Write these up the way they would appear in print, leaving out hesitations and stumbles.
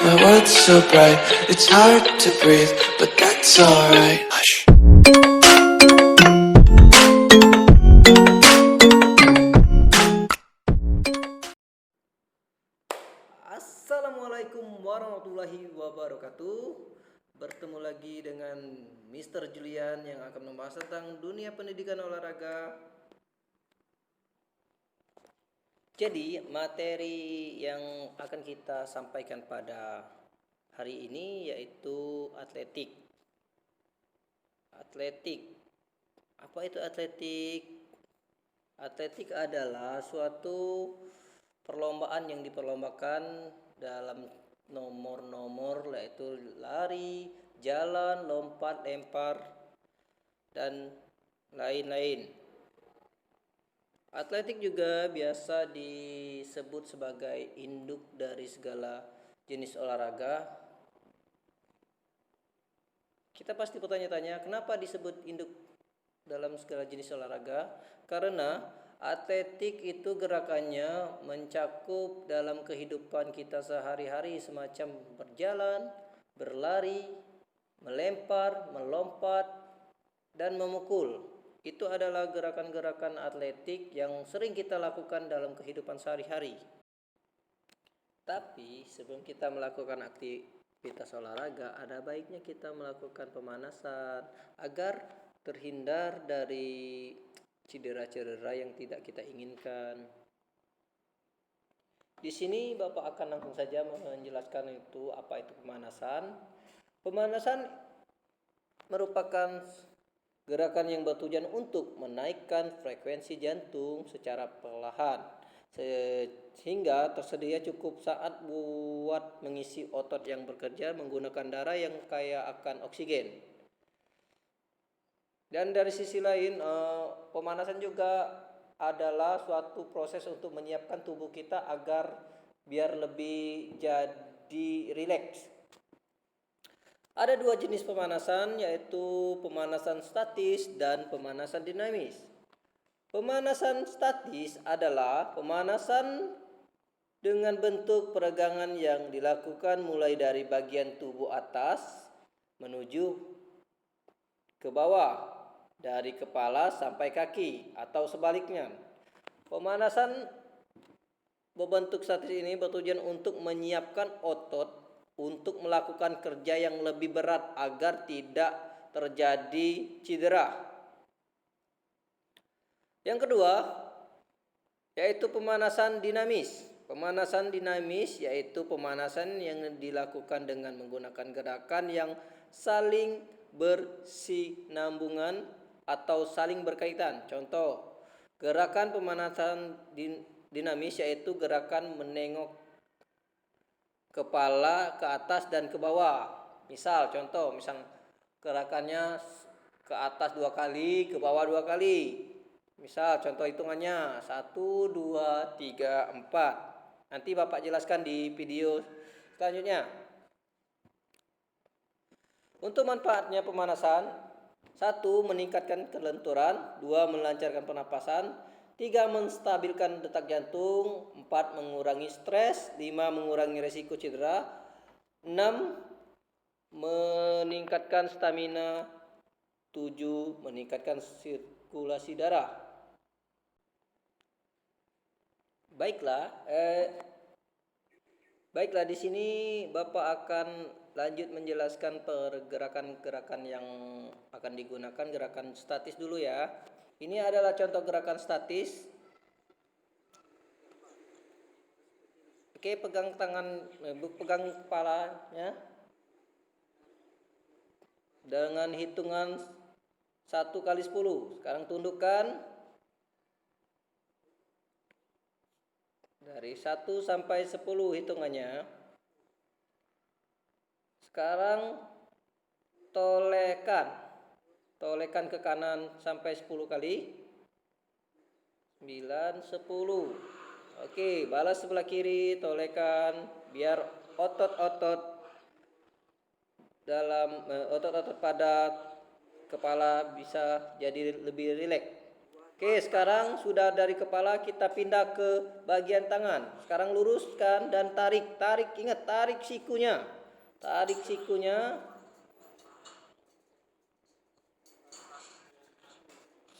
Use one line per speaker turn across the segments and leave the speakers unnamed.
My world's so bright, it's hard to breathe, but that's alright. Hush.
Assalamualaikum warahmatullahi wabarakatuh. Bertemu lagi dengan Mr. Julian yang akan membahas tentang dunia pendidikan olahraga. Jadi, materi yang akan kita sampaikan pada hari ini yaitu atletik. Atletik. Apa itu atletik? Atletik adalah suatu perlombaan yang diperlombakan dalam nomor-nomor, yaitu lari, jalan, lompat, lempar, dan lain-lain. Atletik juga biasa disebut sebagai induk dari segala jenis olahraga. Kita pasti bertanya-tanya, kenapa disebut induk dalam segala jenis olahraga? Karena atletik itu gerakannya mencakup dalam kehidupan kita sehari-hari, semacam berjalan, berlari, melempar, melompat, dan memukul. Itu adalah gerakan-gerakan atletik yang sering kita lakukan dalam kehidupan sehari-hari. Tapi sebelum kita melakukan aktivitas olahraga, ada baiknya kita melakukan pemanasan agar terhindar dari cedera-cedera yang tidak kita inginkan. Di sini Bapak akan langsung saja menjelaskan itu apa itu pemanasan. Pemanasan merupakan gerakan yang bertujuan untuk menaikkan frekuensi jantung secara perlahan sehingga tersedia cukup saat buat mengisi otot yang bekerja menggunakan darah yang kaya akan oksigen. Dan dari sisi lain, pemanasan juga adalah suatu proses untuk menyiapkan tubuh kita agar biar lebih jadi rileks. Ada dua jenis pemanasan, yaitu pemanasan statis dan pemanasan dinamis. Pemanasan statis adalah pemanasan dengan bentuk peregangan yang dilakukan mulai dari bagian tubuh atas menuju ke bawah, dari kepala sampai kaki atau sebaliknya. Pemanasan berbentuk statis ini bertujuan untuk menyiapkan otot untuk melakukan kerja yang lebih berat agar tidak terjadi cedera. Yang kedua yaitu pemanasan dinamis. Pemanasan dinamis yaitu pemanasan yang dilakukan dengan menggunakan gerakan yang saling bersinambungan atau saling berkaitan. Contoh, gerakan pemanasan dinamis yaitu gerakan menengok kepala ke atas dan ke bawah. Misal gerakannya ke atas 2 kali, ke bawah 2 kali. Misal contoh hitungannya 1, 2, 3, 4. Nanti Bapak jelaskan di video selanjutnya. Untuk manfaatnya pemanasan: 1. Meningkatkan kelenturan. 2. Melancarkan pernapasan. 3. Menstabilkan detak jantung. 4. Mengurangi stres. 5. Mengurangi resiko cedera. 6. Meningkatkan stamina. 7. Meningkatkan sirkulasi darah. Baiklah, di sini Bapak akan lanjut menjelaskan pergerakan-gerakan yang akan digunakan. Gerakan statis dulu ya. Ini adalah contoh gerakan statis. Oke, pegang kepalanya dengan hitungan 1 kali 10. Sekarang tundukkan dari 1 sampai 10 hitungannya. Sekarang tolekan ke kanan sampai 10 kali. 9, 10. Oke, balas sebelah kiri, tolekan biar otot-otot pada kepala bisa jadi lebih rileks. Oke, sekarang sudah dari kepala kita pindah ke bagian tangan. Sekarang luruskan dan tarik. Tarik, ingat tarik sikunya. Tarik sikunya.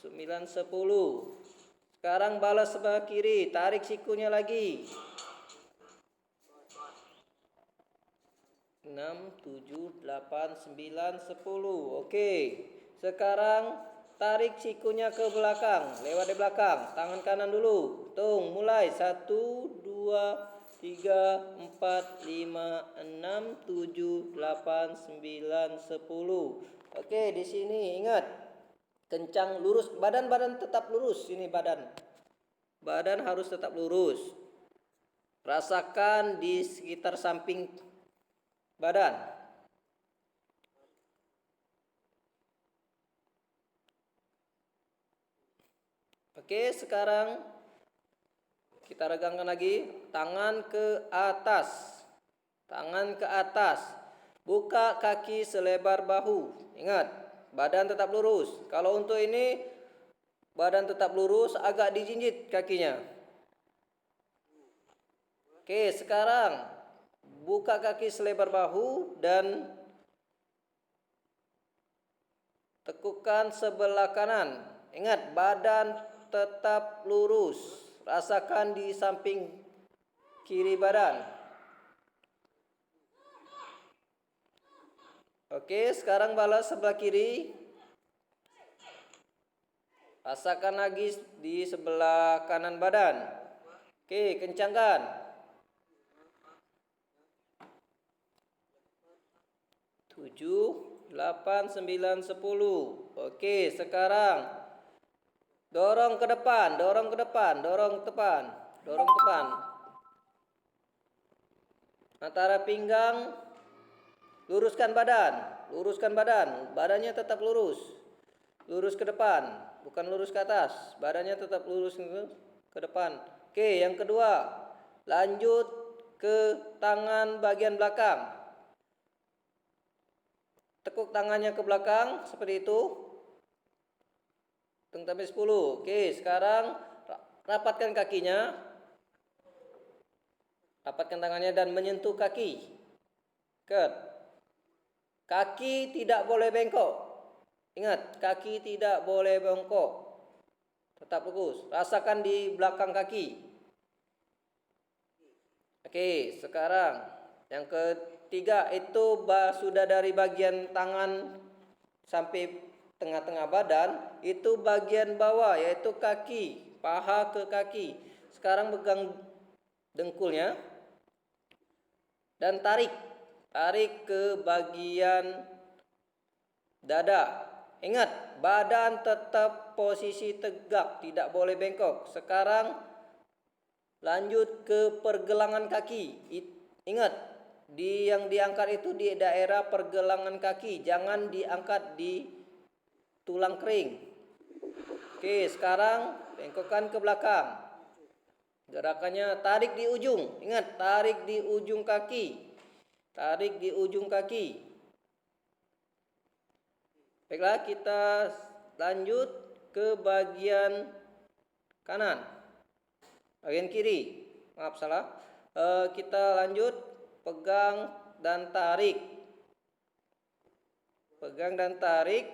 9, 10. Sekarang balas sebelah kiri, tarik sikunya lagi. 6, 7, 8, 9, 10. Oke. Sekarang tarik sikunya ke belakang, lewat di belakang. Tangan kanan dulu. Hitung, mulai. 1, 2, 3, 4, 5, 6, 7, 8, 9, 10. Oke, di sini ingat. Kencang, lurus. Badan tetap lurus. Ini badan. Badan harus tetap lurus. Rasakan di sekitar samping badan. Oke, sekarang kita regangkan lagi. Tangan ke atas. Tangan ke atas. Buka kaki selebar bahu. Ingat, badan tetap lurus. Kalau untuk ini, badan tetap lurus, agak dijinjit kakinya. Oke, sekarang buka kaki selebar bahu dan tekukan sebelah kanan. Ingat, badan tetap lurus. Rasakan di samping kiri badan. Oke, sekarang balas sebelah kiri. Rasakan lagi di sebelah kanan badan. Oke, kencangkan. 7, 8, 9, 10. Oke, sekarang dorong ke depan, dorong ke depan, dorong ke depan, dorong ke depan. Antara pinggang, luruskan badan, luruskan badan. Badannya tetap lurus. Lurus ke depan, bukan lurus ke atas. Badannya tetap lurus ke depan. Oke, yang kedua, lanjut ke tangan bagian belakang. Tekuk tangannya ke belakang seperti itu. Hitung sampai 10. Oke, sekarang rapatkan kakinya. Rapatkan tangannya dan menyentuh kaki. Kaki tidak boleh bengkok. Ingat, kaki tidak boleh bengkok. Tetap fokus. Rasakan di belakang kaki. Oke, sekarang yang ketiga itu sudah dari bagian tangan sampai tengah-tengah badan. Itu bagian bawah yaitu kaki, paha ke kaki. Sekarang pegang dengkulnya dan tarik. Tarik ke bagian dada. Ingat, badan tetap posisi tegak, tidak boleh bengkok. Sekarang lanjut ke pergelangan kaki. Ingat, yang diangkat itu di daerah pergelangan kaki, jangan diangkat di tulang kering. Oke, sekarang bengkokkan ke belakang. Gerakannya tarik di ujung. Ingat, tarik di ujung kaki. Tarik di ujung kaki. Baiklah, kita lanjut ke bagian kanan. Bagian kiri. Maaf, salah. Kita lanjut pegang dan tarik. Pegang dan tarik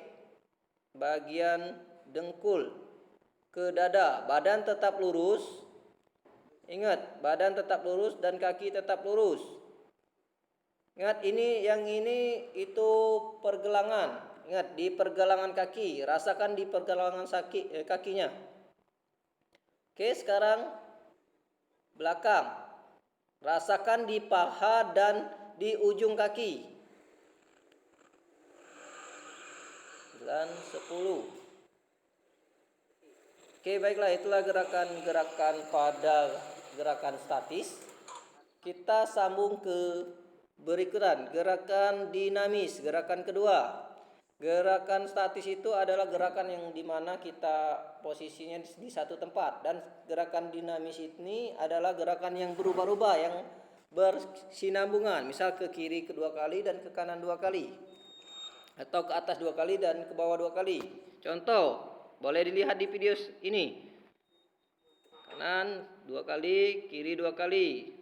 bagian dengkul ke dada. Badan tetap lurus. Ingat, badan tetap lurus dan kaki tetap lurus. Ingat, yang ini itu pergelangan. Ingat, di pergelangan kaki. Rasakan di pergelangan kakinya. Oke, sekarang belakang. Rasakan di paha dan di ujung kaki. 9, 10. Oke, baiklah, itulah gerakan-gerakan pada gerakan statis. Kita sambung ke berikutan, gerakan dinamis, gerakan kedua. Gerakan statis itu adalah gerakan yang dimana kita posisinya di satu tempat, dan gerakan dinamis ini adalah gerakan yang berubah-ubah, yang bersinambungan. Misal ke kiri 2 kali dan ke kanan 2 kali, atau ke atas 2 kali dan ke bawah 2 kali. Contoh, Boleh dilihat di video ini. Kanan 2 kali, kiri 2 kali.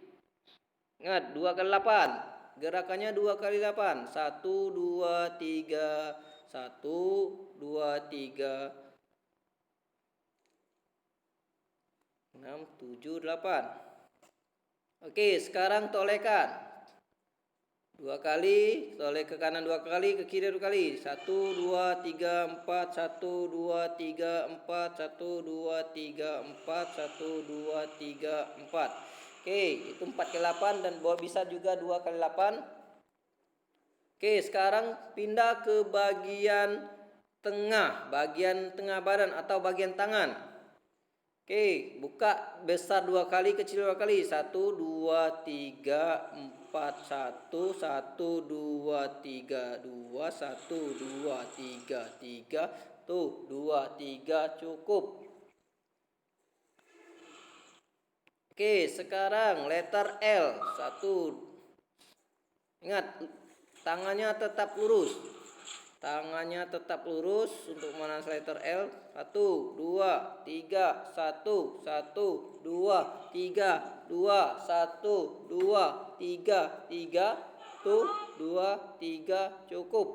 Ingat, 2 kali 8. Gerakannya 2 kali 8. 1, 2, 3. 1, 2, 3. 6, 7, 8. Oke, sekarang tolekan. 2 kali, tolek ke kanan 2 kali, ke kiri 2 kali. 1, 2, 3, 4. 1, 2, 3, 4. 1, 2, 3, 4. 1, 2, 3, 4. Oke, itu 4 kali 8 dan bisa juga 2 kali 8. Oke, sekarang pindah ke bagian tengah badan atau bagian tangan. Oke, buka besar 2 kali, kecil 2 kali. 1, 2, 3, 4. 1, 1, 2, 3, 2. 1, 2, 3, 3. Tuh, 2, 3 cukup. Oke, sekarang letter L. 1. Ingat, tangannya tetap lurus. Tangannya tetap lurus untuk menahan letter L. 1, 2, 3. 1, 1, 2, 3. 2, 1, 2, 3, 3. Tuh, 2, 3 cukup.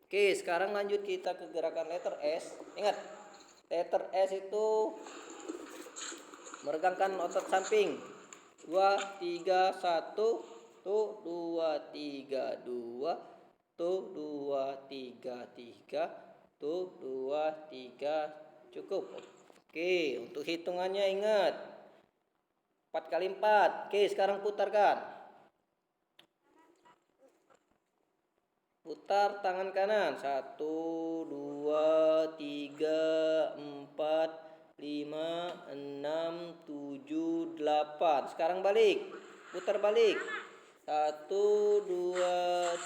Oke, sekarang lanjut kita ke gerakan letter S. Ingat, letter S itu meregangkan otot samping. 2, 3, 1. Tuh, 2, 3, 2. Tuh, 2, 3, 3. Tuh, 2, 3 cukup. Oke, untuk hitungannya ingat 4 kali 4. Oke, sekarang putarkan. Putar tangan kanan. 1, 2, 3, 4, 5, 6, 7, 8. Sekarang balik. Putar balik. 1, 2,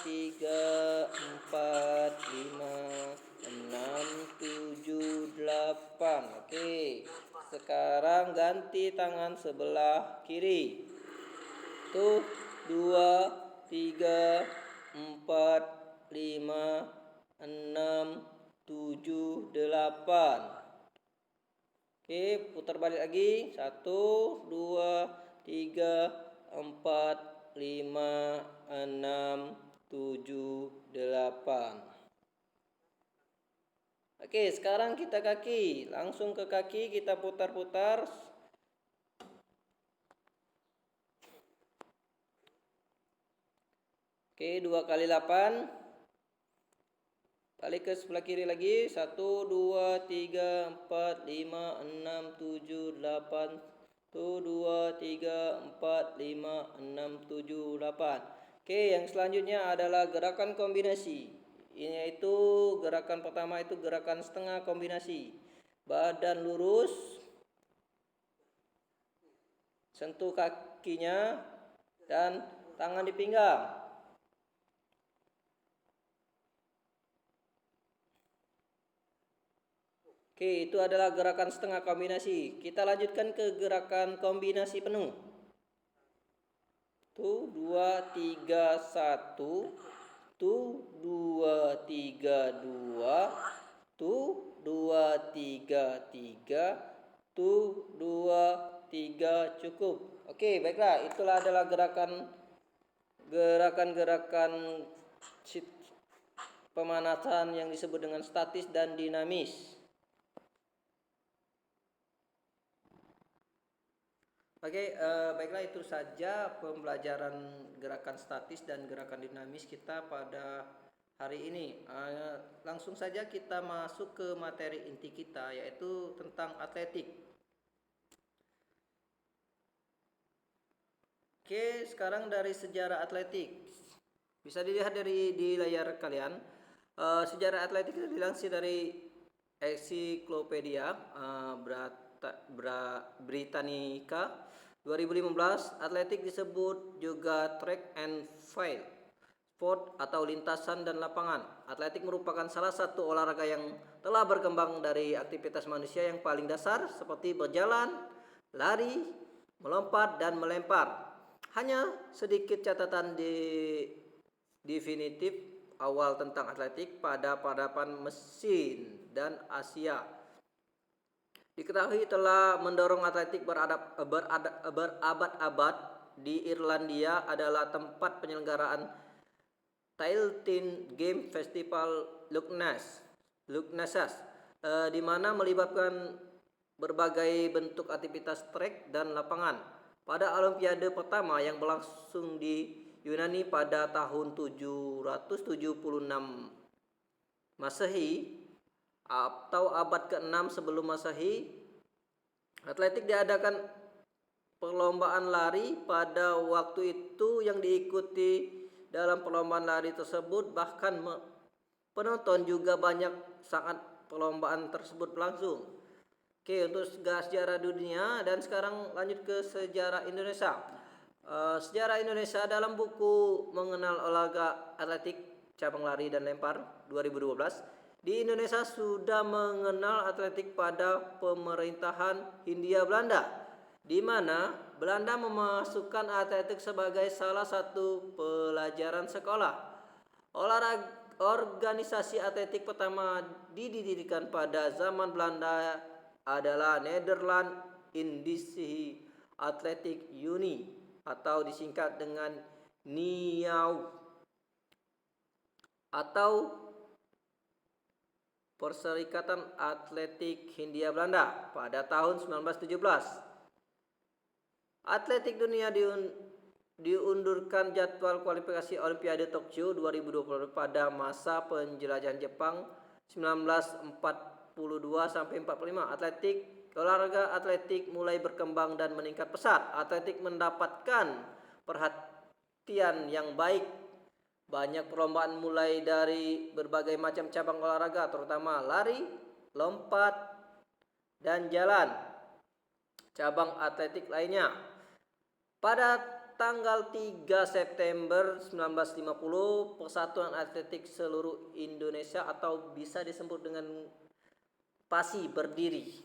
3, 4, 5, 6, 7, 8. Oke, sekarang ganti tangan sebelah kiri. Tuh, 2, 3, 4, 5, 6, 7, 8. Oke, putar balik lagi. 1, 2, 3, 4, 5, 6, 7, 8. Oke, sekarang kita kaki. Langsung ke kaki kita putar-putar. Oke, 2 kali 8. Balik ke sebelah kiri lagi. 1, 2, 3, 4, 5, 6, 7, 8. 1, 2, 3, 4, 5, 6, 7, 8. Oke, yang selanjutnya adalah gerakan kombinasi. Ini yaitu gerakan pertama itu gerakan setengah kombinasi. Badan lurus, sentuh kakinya dan tangan di pinggang. Oke, itu adalah gerakan setengah kombinasi. Kita lanjutkan ke gerakan kombinasi penuh. Tuh, 2, 3, 1. Tuh, 2, 3, 2. Tuh, 2, 3, 3. Tuh, 2, 3 cukup. Oke, baiklah. Itulah adalah gerakan pemanasan yang disebut dengan statis dan dinamis. Oke, baiklah itu saja pembelajaran gerakan statis dan gerakan dinamis kita pada hari ini. Langsung saja kita masuk ke materi inti kita, yaitu tentang atletik. Oke, sekarang dari sejarah atletik. Bisa dilihat di layar kalian. Sejarah atletik itu dilansir dari Encyclopedia Britannica 2015. Atletik disebut juga track and field sport atau lintasan dan lapangan. Atletik merupakan salah satu olahraga yang telah berkembang dari aktivitas manusia yang paling dasar seperti berjalan, lari, melompat, dan melempar. Hanya sedikit catatan definitif awal tentang atletik pada peradaban Mesir dan Asia. diketahui telah mendorong atletik berabad-abad. Di Irlandia adalah tempat penyelenggaraan Tailteann Game Festival Lughnasadh, di mana melibatkan berbagai bentuk aktivitas trek dan lapangan. Pada Olimpiade pertama yang berlangsung di Yunani pada tahun 776 Masehi atau abad ke-6 sebelum Masehi, atletik diadakan perlombaan lari pada waktu itu yang diikuti dalam perlombaan lari tersebut bahkan penonton juga banyak saat perlombaan tersebut berlangsung. Oke, untuk sejarah dunia, dan sekarang lanjut ke sejarah Indonesia. Sejarah Indonesia dalam buku Mengenal Olahraga Atletik Cabang Lari dan Lempar 2012, di Indonesia sudah mengenal atletik pada pemerintahan Hindia Belanda, di mana Belanda memasukkan atletik sebagai salah satu pelajaran sekolah. Organisasi atletik pertama didirikan pada zaman Belanda adalah Nederland Indische Athletic Unie atau disingkat dengan NIAU atau Perserikatan Atletik Hindia Belanda pada tahun 1917. Atletik dunia diundurkan jadwal kualifikasi Olimpiade Tokyo 2020 pada masa penjelajahan Jepang 1942 sampai 45. Olahraga atletik mulai berkembang dan meningkat pesat. Atletik mendapatkan perhatian yang baik. Banyak perlombaan mulai dari berbagai macam cabang olahraga, terutama lari, lompat, dan jalan. Cabang atletik lainnya. Pada tanggal 3 September 1950, Persatuan Atletik Seluruh Indonesia atau bisa disebut dengan PASI berdiri.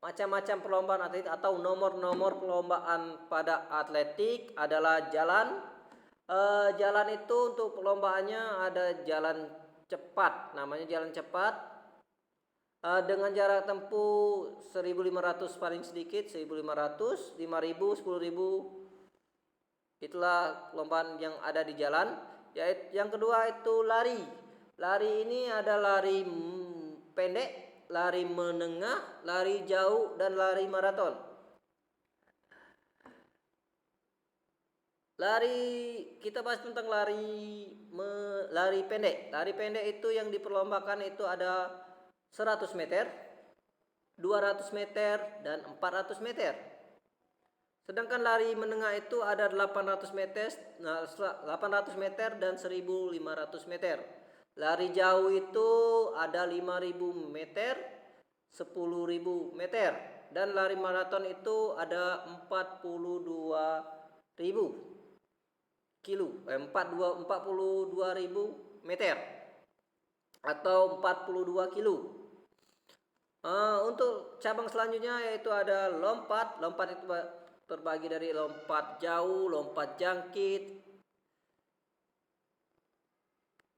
Macam-macam perlombaan atletik atau nomor-nomor perlombaan pada atletik adalah jalan. Jalan itu untuk perlombaannya ada jalan cepat, namanya jalan cepat. Dengan jarak tempuh 1.500 paling sedikit, 1.500, 5.000, 10.000. Itulah perlombaan yang ada di jalan. Yang kedua itu lari. Lari ini ada lari pendek, lari menengah, lari jauh, dan lari maraton. Kita bahas tentang lari pendek. Lari pendek itu yang diperlombakan itu ada 100 meter, 200 meter, dan 400 meter. Sedangkan lari menengah itu ada 800 meter dan 1.500 meter. Lari jauh itu ada 5.000 meter, 10.000 meter. Dan lari maraton itu ada 42.000 meter atau 42 kilo. Untuk cabang selanjutnya yaitu ada lompat. Lompat itu terbagi dari lompat jauh, lompat jangkit,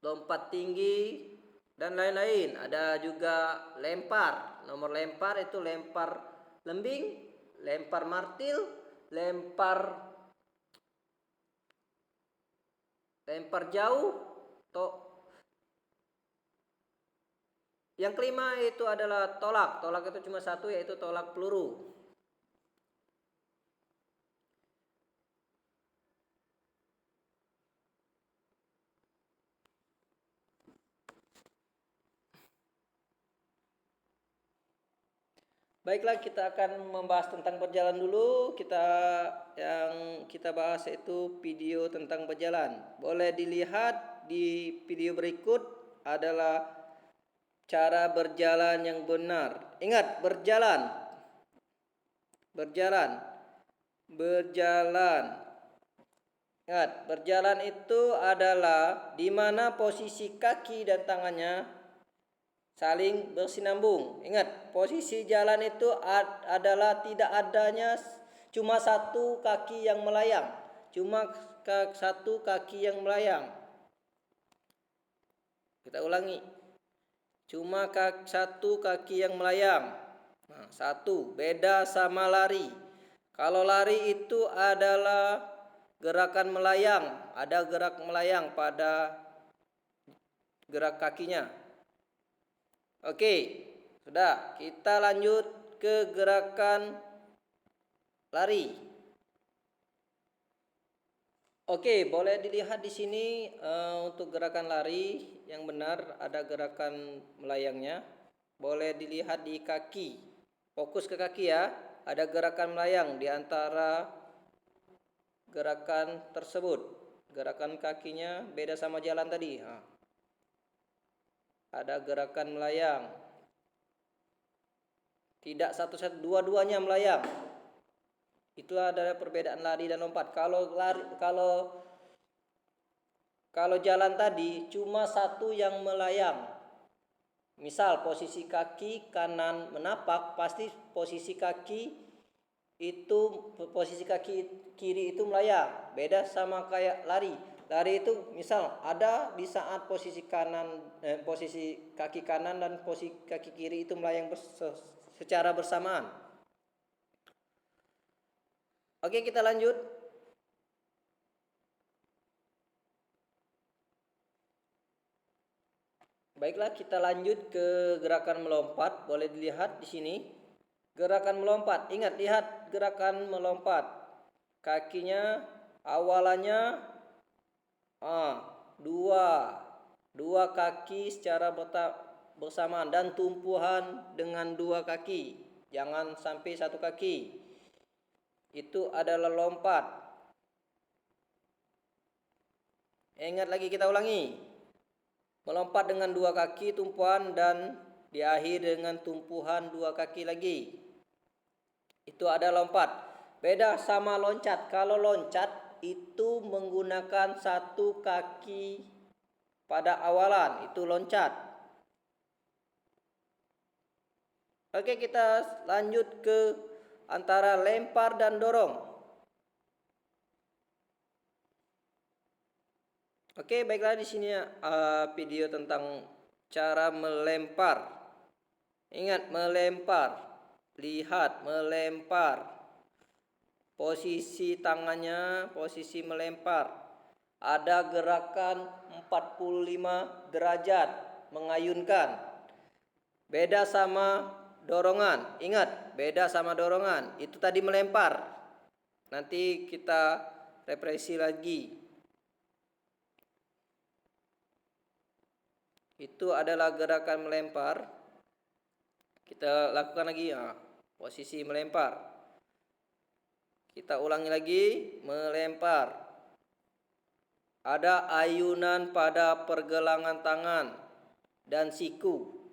lompat tinggi, dan lain-lain. Ada juga lempar. Nomor lempar itu lempar lembing, lempar martil, lempar jauh. Yang kelima itu adalah tolak. Tolak itu cuma satu, yaitu tolak peluru. Baiklah, kita akan membahas tentang berjalan dulu. Yang kita bahas yaitu video tentang berjalan. Boleh dilihat di video berikut adalah cara berjalan yang benar. Ingat, berjalan. Ingat, berjalan itu adalah di mana posisi kaki dan tangannya saling bersinambung. Ingat, posisi jalan itu adalah tidak adanya cuma satu kaki yang melayang. Kita ulangi. Cuma satu kaki yang melayang. Nah, satu, beda sama lari. Kalau lari itu adalah gerakan melayang, ada gerak melayang pada gerak kakinya. Oke, sudah. Kita lanjut ke gerakan lari. Oke, boleh dilihat di sini untuk gerakan lari yang benar ada gerakan melayangnya. Boleh dilihat di kaki. Fokus ke kaki ya. Ada gerakan melayang di antara gerakan tersebut. Gerakan kakinya beda sama jalan tadi. Nah, ada gerakan melayang. Tidak satu-satu, dua-duanya melayang. Itu adalah perbedaan lari dan lompat. Kalau jalan tadi cuma satu yang melayang. Misal posisi kaki kanan menapak, pasti posisi kaki kiri itu melayang. Beda sama kayak lari. Lari itu misal ada di saat posisi kaki kanan dan posisi kaki kiri itu melayang secara bersamaan. Oke, kita lanjut. Baiklah, kita lanjut ke gerakan melompat. Boleh dilihat di sini. Gerakan melompat. Ingat, lihat gerakan melompat. Kakinya awalannya dua kaki secara bersamaan dan tumpuhan dengan dua kaki. Jangan sampai satu kaki. Itu adalah lompat. Ingat lagi, kita ulangi. Melompat dengan dua kaki tumpuan dan diakhiri dengan tumpuhan dua kaki lagi. Itu ada lompat. Beda sama loncat. Kalau loncat itu menggunakan satu kaki pada awalan. Itu loncat. Oke, kita lanjut ke antara lempar dan dorong. Oke, baiklah, di sini video tentang cara melempar. Ingat, melempar. Lihat, melempar. Posisi tangannya, posisi melempar. Ada gerakan 45 derajat mengayunkan. Beda sama dorongan. Ingat, beda sama dorongan. Itu tadi melempar. Nanti kita refreshi lagi. Itu adalah gerakan melempar. Kita lakukan lagi ya. Posisi melempar. Kita ulangi lagi, melempar. Ada ayunan pada pergelangan tangan dan siku.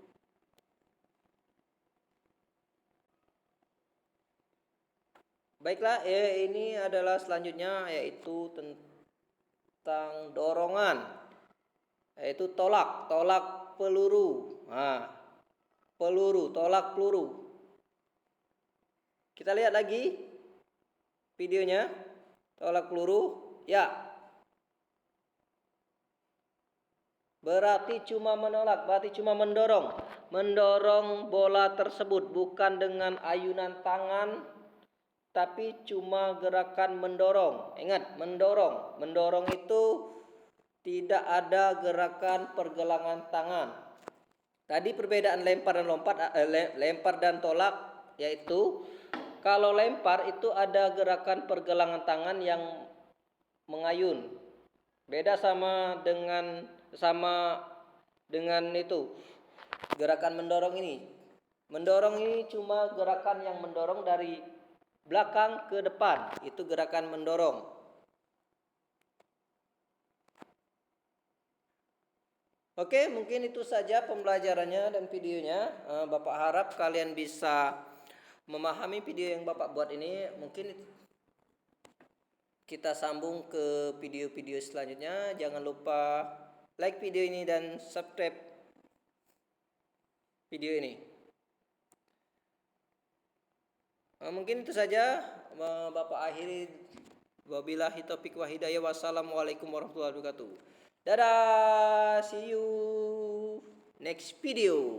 Baiklah, ini adalah selanjutnya yaitu tentang dorongan, yaitu tolak peluru. Nah, tolak peluru. Kita lihat lagi videonya, tolak peluru. Ya, berarti cuma menolak, berarti cuma mendorong bola tersebut, bukan dengan ayunan tangan, tapi cuma gerakan mendorong. Ingat, mendorong itu tidak ada gerakan pergelangan tangan. Tadi perbedaan lempar dan lompat, lempar dan tolak, yaitu kalau lempar itu ada gerakan pergelangan tangan yang mengayun. Beda sama dengan itu gerakan mendorong ini. Mendorong ini cuma gerakan yang mendorong dari belakang ke depan. Itu gerakan mendorong. Oke, mungkin itu saja pembelajarannya dan videonya. Bapak harap kalian bisa memahami video yang Bapak buat ini. Mungkin kita sambung ke video-video selanjutnya. Jangan lupa like video ini dan subscribe video ini. Mungkin itu saja. Bapak akhiri. Wabillahi taufiq wa hidayah. Wassalamualaikum warahmatullahi wabarakatuh. Dadah, see you next video.